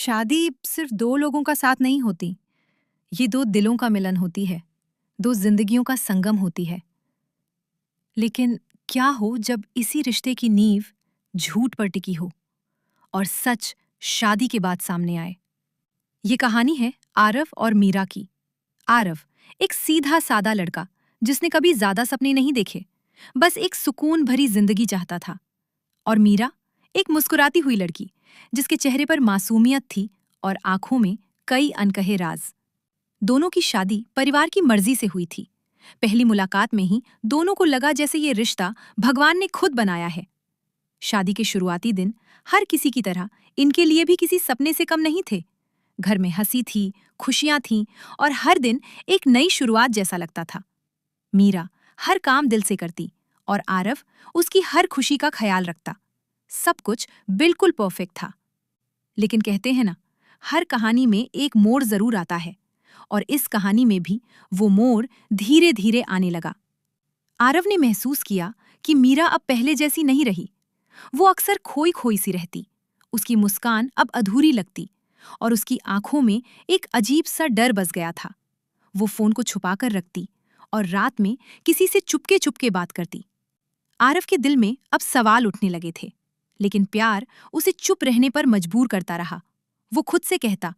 शादी सिर्फ दो लोगों का साथ नहीं होती। ये दो दिलों का मिलन होती है, दो जिंदगियों का संगम होती है। लेकिन क्या हो जब इसी रिश्ते की नींव झूठ पर टिकी हो और सच शादी के बाद सामने आए। ये कहानी है आरव और मीरा की। आरव एक सीधा सादा लड़का जिसने कभी ज्यादा सपने नहीं देखे, बस एक सुकून भरी जिंदगी चाहता था। और मीरा एक मुस्कुराती हुई लड़की जिसके चेहरे पर मासूमियत थी और आंखों में कई अनकहे राज। दोनों की शादी परिवार की मर्जी से हुई थी। पहली मुलाकात में ही दोनों को लगा जैसे ये रिश्ता भगवान ने खुद बनाया है। शादी के शुरुआती दिन हर किसी की तरह इनके लिए भी किसी सपने से कम नहीं थे। घर में हंसी थी, खुशियां थीं और हर दिन एक नई शुरुआत जैसा लगता था। मीरा हर काम दिल से करती और आरव उसकी हर खुशी का ख्याल रखता। सब कुछ बिल्कुल परफेक्ट था। लेकिन कहते हैं ना, हर कहानी में एक मोड़ जरूर आता है, और इस कहानी में भी वो मोड़ धीरे धीरे आने लगा। आरव ने महसूस किया कि मीरा अब पहले जैसी नहीं रही। वो अक्सर खोई खोई सी रहती, उसकी मुस्कान अब अधूरी लगती और उसकी आंखों में एक अजीब सा डर बस गया था। वो फोन को छुपाकर रखती और रात में किसी से चुपके चुपके बात करती। आरव के दिल में अब सवाल उठने लगे थे, लेकिन प्यार उसे चुप रहने पर मजबूर करता रहा। वो खुद से कहता,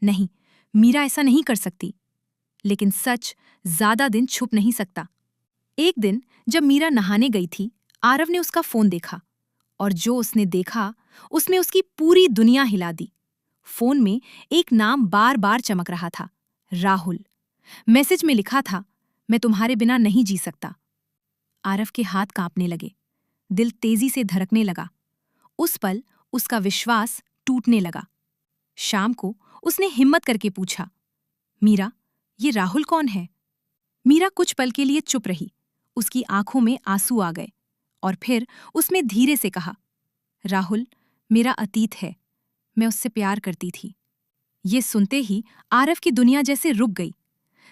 नहीं, मीरा ऐसा नहीं कर सकती। लेकिन सच ज्यादा दिन छुप नहीं सकता। एक दिन जब मीरा नहाने गई थी, आरव ने उसका फोन देखा और जो उसने देखा उसमें उसकी पूरी दुनिया हिला दी। फोन में एक नाम बार बार चमक रहा था, राहुल। मैसेज में लिखा था, मैं तुम्हारे बिना नहीं जी सकता। आरव के हाथ कांपने लगे, दिल तेजी से धड़कने लगा। उस पल उसका विश्वास टूटने लगा। शाम को उसने हिम्मत करके पूछा, मीरा, ये राहुल कौन है? मीरा कुछ पल के लिए चुप रही। उसकी आंखों में आंसू आ गए और फिर उसने धीरे से कहा, राहुल मेरा अतीत है, मैं उससे प्यार करती थी। ये सुनते ही आरव की दुनिया जैसे रुक गई।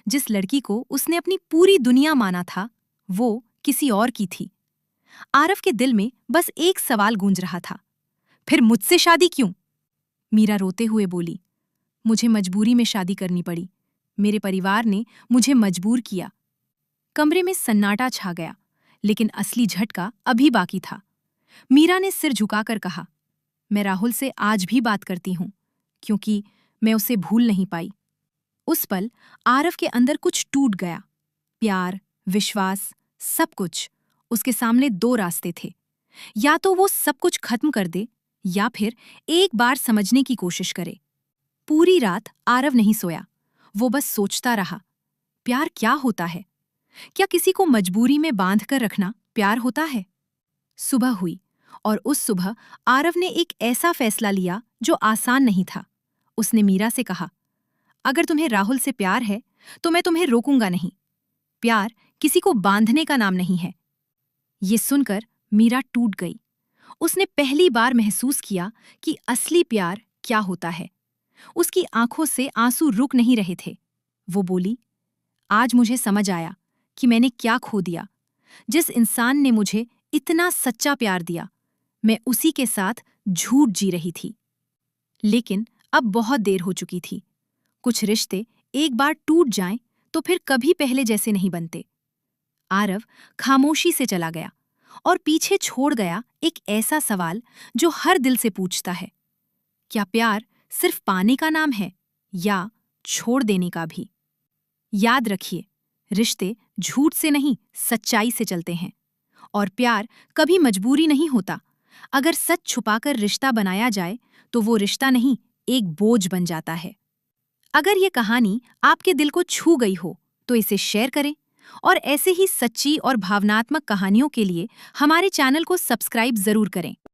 जिस लड़की को उसने अपनी पूरी दुनिया माना था, वो किसी और की थी। आरव के दिल में बस एक सवाल गूंज रहा था, फिर मुझसे शादी क्यों? मीरा रोते हुए बोली, मुझे मजबूरी में शादी करनी पड़ी। मेरे परिवार ने मुझे मजबूर किया। कमरे में सन्नाटा छा गया, लेकिन असली झटका अभी बाकी था। मीरा ने सिर झुकाकर कहा, मैं राहुल से आज भी बात करती हूं, क्योंकि मैं उसे भूल नहीं पाई। उस पल आरव के अंदर कुछ टूट गया। प्यार, विश्वास, सब कुछ। उसके सामने दो रास्ते थे, या तो वो सब कुछ खत्म कर दे या फिर एक बार समझने की कोशिश करे। पूरी रात आरव नहीं सोया। वो बस सोचता रहा, प्यार क्या होता है? क्या किसी को मजबूरी में बांध कर रखना प्यार होता है? सुबह हुई और उस सुबह आरव ने एक ऐसा फैसला लिया जो आसान नहीं था। उसने मीरा से कहा, अगर तुम्हें राहुल से प्यार है तो मैं तुम्हें रोकूंगा नहीं। प्यार किसी को बांधने का नाम नहीं है। ये सुनकर मीरा टूट गई। उसने पहली बार महसूस किया कि असली प्यार क्या होता है। उसकी आंखों से आंसू रुक नहीं रहे थे। वो बोली, आज मुझे समझ आया कि मैंने क्या खो दिया। जिस इंसान ने मुझे इतना सच्चा प्यार दिया, मैं उसी के साथ झूठ जी रही थी। लेकिन अब बहुत देर हो चुकी थी। कुछ रिश्ते एक बार टूट जाएं तो फिर कभी पहले जैसे नहीं बनते। आरव खामोशी से चला गया और पीछे छोड़ गया एक ऐसा सवाल जो हर दिल से पूछता है, क्या प्यार सिर्फ पाने का नाम है या छोड़ देने का भी? याद रखिए, रिश्ते झूठ से नहीं, सच्चाई से चलते हैं। और प्यार कभी मजबूरी नहीं होता। अगर सच छुपाकर रिश्ता बनाया जाए तो वो रिश्ता नहीं, एक बोझ बन जाता है। अगर ये कहानी आपके दिल को छू गई हो तो इसे शेयर करें, और ऐसे ही सच्ची और भावनात्मक कहानियों के लिए हमारे चैनल को सब्सक्राइब जरूर करें।